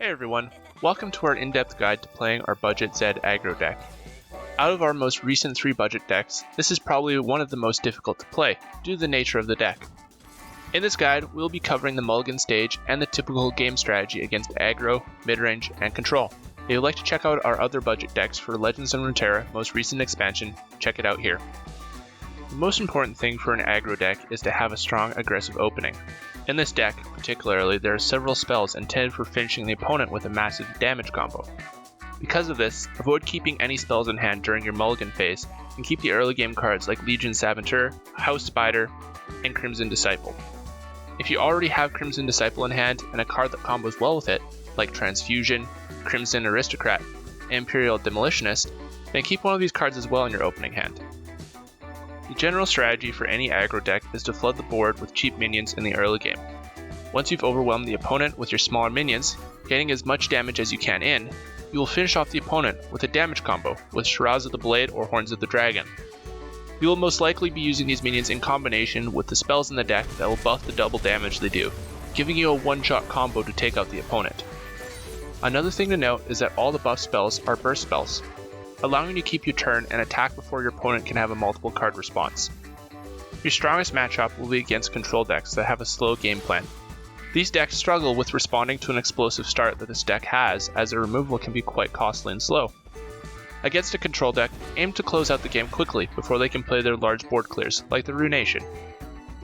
Hey everyone, welcome to our in-depth guide to playing our budget Zed Aggro deck. Out of our most recent 3 budget decks, this is probably one of the most difficult to play, due to the nature of the deck. In this guide, we'll be covering the mulligan stage and the typical game strategy against aggro, midrange, and control. If you'd like to check out our other budget decks for Legends of Runeterra most recent expansion, check it out here. The most important thing for an aggro deck is to have a strong aggressive opening. In this deck, particularly, there are several spells intended for finishing the opponent with a massive damage combo. Because of this, avoid keeping any spells in hand during your mulligan phase, and keep the early game cards like Legends of Runeterra, House Spider, and Crimson Disciple. If you already have Crimson Disciple in hand and a card that combos well with it, like Transfusion, Crimson Aristocrat, and Imperial Demolitionist, then keep one of these cards as well in your opening hand. The general strategy for any aggro deck is to flood the board with cheap minions in the early game. Once you've overwhelmed the opponent with your smaller minions, getting as much damage as you can in, you will finish off the opponent with a damage combo with Shrouds of the Blade or Horns of the Dragon. You will most likely be using these minions in combination with the spells in the deck that will buff the double damage they do, giving you a one-shot combo to take out the opponent. Another thing to note is that all the buff spells are burst spells, allowing you to keep your turn and attack before your opponent can have a multiple card response. Your strongest matchup will be against control decks that have a slow game plan. These decks struggle with responding to an explosive start that this deck has, as their removal can be quite costly and slow. Against a control deck, aim to close out the game quickly before they can play their large board clears, like the Runation.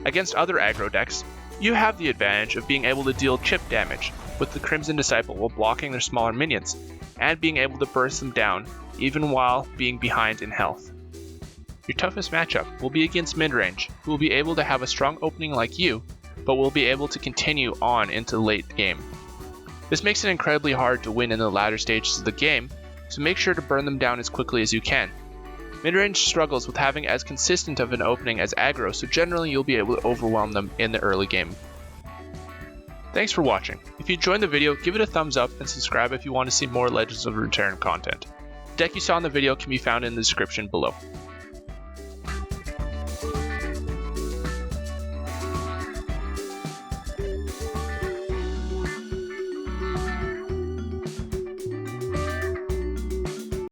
Against other aggro decks, you have the advantage of being able to deal chip damage with the Crimson Disciple while blocking their smaller minions, and being able to burst them down even while being behind in health. Your toughest matchup will be against midrange, who will be able to have a strong opening like you, but will be able to continue on into the late game. This makes it incredibly hard to win in the latter stages of the game, so make sure to burn them down as quickly as you can. Midrange struggles with having as consistent of an opening as aggro, so generally you'll be able to overwhelm them in the early game. Thanks for watching. If you enjoyed the video, give it a thumbs up and subscribe if you want to see more Legends of Runeterra content. The deck you saw in the video can be found in the description below.